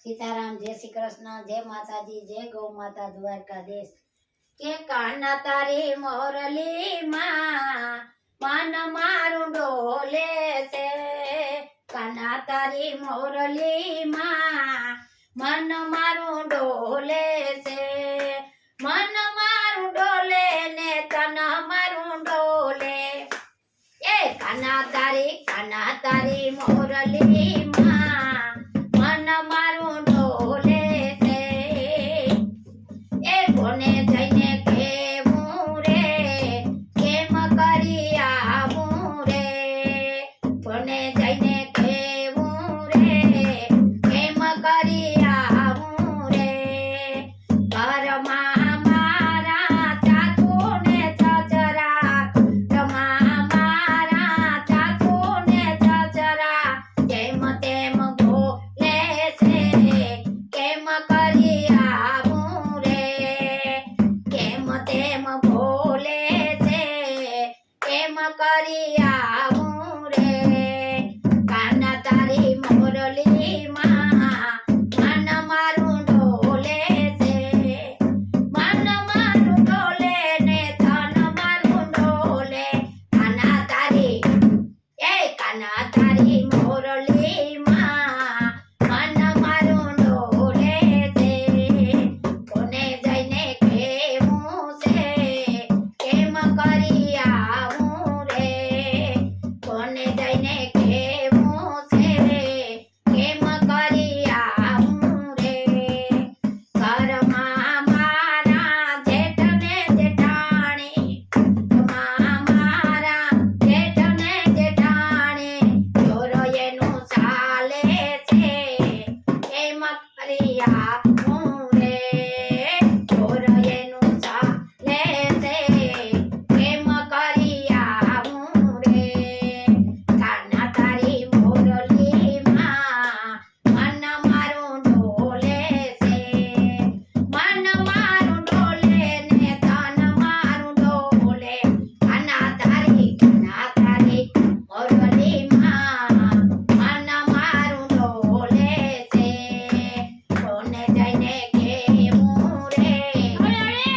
सीताराम जय श्री कृष्ण जय माताजी जय गौ माता द्वारकाधीश के काना तारी मोरली मां मन मारू डोले से काना तारी मोरली मां मन मारू डोले से मन मारू डोले ने तन मारू डोले ए काना तारी मोरली मां मन मारू डोले से ए कोने जईने केवू रे केम करी आवू रे कोने जईने केवू रे केम करी आवू रे घरमा मारा चाचू ने चचरा घरमा मारा चाचू ने चचरा केम तेम बोले से केम करी आवू रे केम तेम बोले से केम करी आवू रे काना तारी मोरली मां मन मारू डोले से मन मारू डोले ने धन मारू डोले काना तारी मोरली मां मन मारू डोले से कोने जईने केवू से केम करी आवू रे कोने जईने केवू से केम करी आवू रे घरमा मारा जेठ ने जेठाणी घरमा मारा जेठ ने जेठाणी छोरो एનું ચાલે છે કેમ કરી આવવું રે છોરો એનું ચાલે છે કેમ કરી આવવું રે કાના તારી મોરલી માં મન મારું ડોલે છે મન મારું ડોલે ને તન મારું ડોલે કાના તારી મોરલી માં મન મારું ડોલે છે કોને જઈને કેવું રે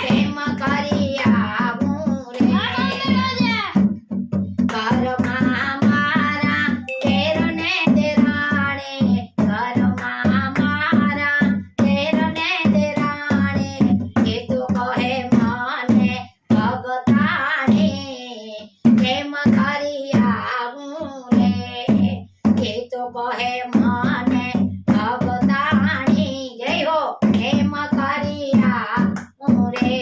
કેમ કરી આવવું રે ઘરમાં મારા તેર ને દેરાણી ઘરમાં મારા તેર ને દેરાણી એ તો કહે મને ભગતાણી કેમ કરી આવવું રે એ તો કહે મને ભગતાણી જય હો કેમ કરી આવવું રે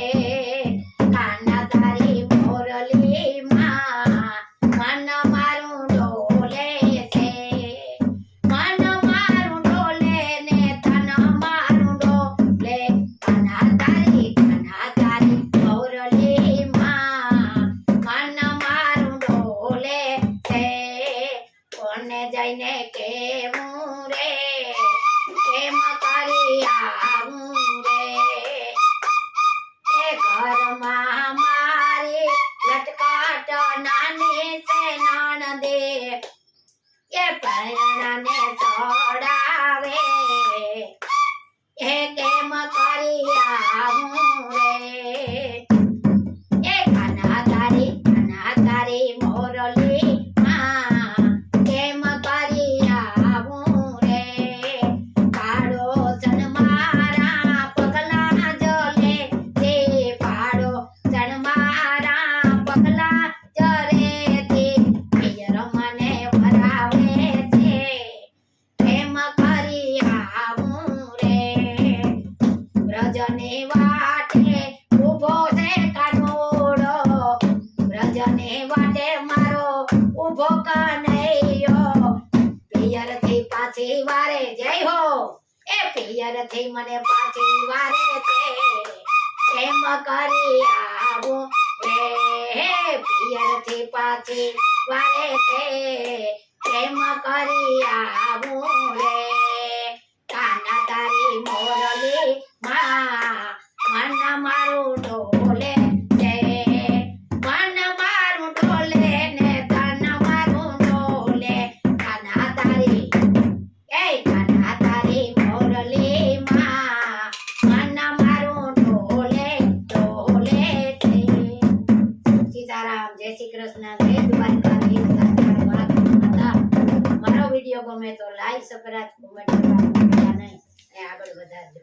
કાના તારી મોરલી માં મન મારું ડોલે છે મન મારું ડોલે ને તન મારું ડોલે કાના તારી મોરલી માં મન મારું ડોલે છે કોને જઈને કેવું રે કેમ કરી આવવું રે એ ઘરમાં મારી લટકાટ નાની છે નણદે એ પરણાને ચડાવે એ કેમ કરી આવવું રે એ કાના તારી મોરલી માં કેમ કરી આવવું રે પાડો જન્મારા પગલા જલે તે પાડો જન્મારા પગલા જરે તે પિયર મને ભરાવે છે કેમ કરી આવવું રે વ્રજની વાટે ઊભો છે કાનોડો વ્રજની વાટે મારો ઊભો કનૈયો પિયરથી પાછી વારે જય હો એ પિયરથી મને પાછી વારે છે કેમ કરી આવું રે પિયરથી પાછી વારે છે કેમ કરી આવું રે કાના તારી મોરલી માં મન મારું ડોલે છે મન મારું ડોલે ને તન મારું ડોલે કાના તારી મોરલી જય દ્વારકાધીશ. માતા મારો વિડીયો ગમે તો લાઈક સબસ્ક્રાઇબ કોમેન્ટ કરવાનું ભૂલતા નહીં. આગળ વધારજો.